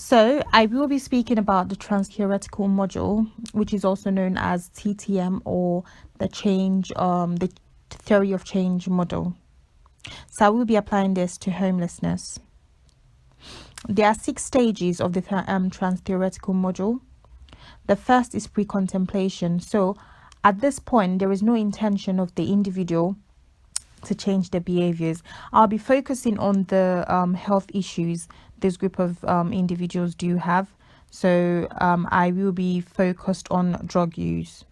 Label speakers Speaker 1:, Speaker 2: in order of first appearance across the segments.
Speaker 1: So I will be speaking about the trans-theoretical module, which is also known as TTM, or the theory of change model. So I will be applying this to homelessness. There are 6 stages of the trans-theoretical module. The first is pre-contemplation. So at this point, there is no intention of the individual to change their behaviors. I'll be focusing on the health issues this group of individuals do have. So I will be focused on drug use.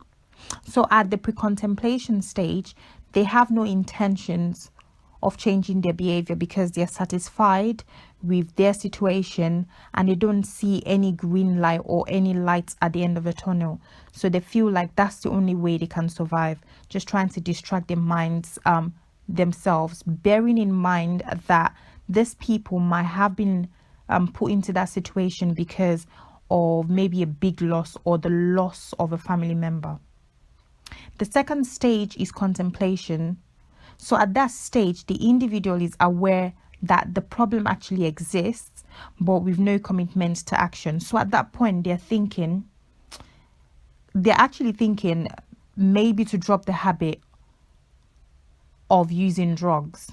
Speaker 1: So at the pre-contemplation stage, they have no intentions of changing their behavior because they're satisfied with their situation and they don't see any green light or any lights at the end of the tunnel. So they feel like that's the only way they can survive, just trying to distract their minds themselves, bearing in mind that these people might have been put into that situation because of maybe a big loss or the loss of a family member. The second stage is contemplation. So at that stage, the individual is aware that the problem actually exists, but with no commitment to action. So at that point, they're actually thinking maybe to drop the habit of using drugs,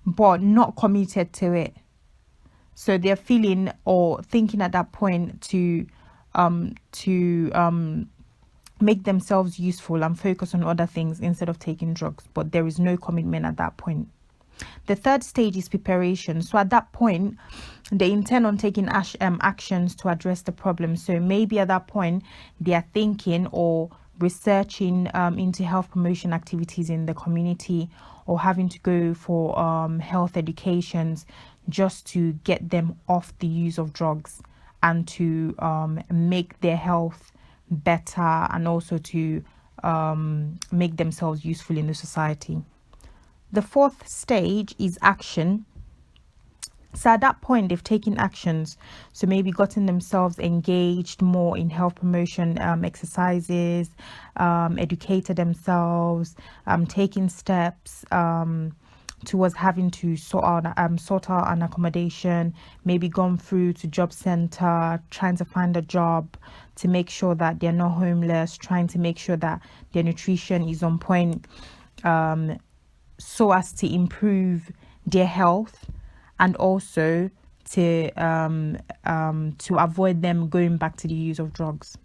Speaker 1: but not committed to it. So they're feeling or thinking at that point to make themselves useful and focus on other things instead of taking drugs, but there is no commitment at that point. The third stage is preparation. So at that point, they intend on taking actions to address the problem. So maybe at that point, they are thinking or researching into health promotion activities in the community, or having to go for health educations just to get them off the use of drugs and to make their health better, and also to make themselves useful in the society. The fourth stage is action. So at that point, they've taken actions. So maybe gotten themselves engaged more in health promotion exercises, educated themselves, taking steps towards having to sort out an accommodation, maybe gone through to job center, trying to find a job to make sure that they're not homeless, trying to make sure that their nutrition is on point, so as to improve their health, and also to avoid them going back to the use of drugs.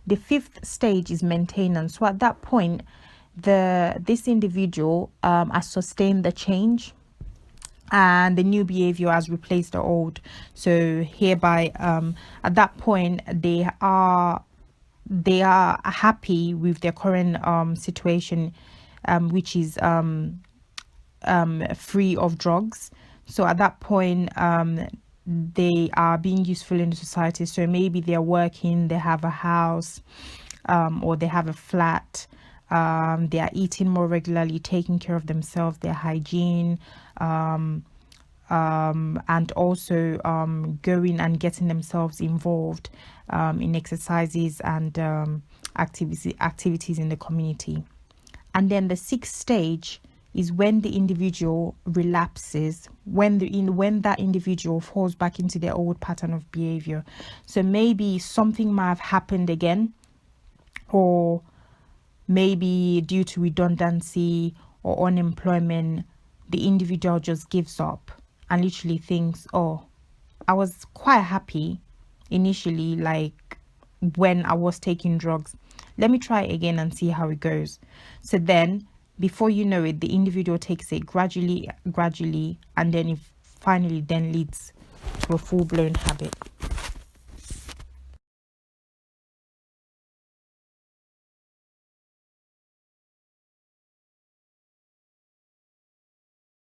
Speaker 1: The fifth stage is maintenance. So at that point, this individual has sustained the change, and the new behavior has replaced the old. So hereby, at that point, they are happy with their current situation, which is free of drugs. So at that point, they are being useful in the society. So maybe they're working, they have a house, or they have a flat. They are eating more regularly, taking care of themselves, their hygiene, and also going and getting themselves involved in exercises and activities in the community. And then the sixth stage is when the individual relapses, when that individual falls back into their old pattern of behavior. So maybe something might have happened again, or maybe due to redundancy or unemployment, the individual just gives up and literally thinks, oh, I was quite happy initially, like when I was taking drugs. Let me try it again and see how it goes. So then, before you know it, the individual takes it gradually, and then it finally then leads to a full-blown habit.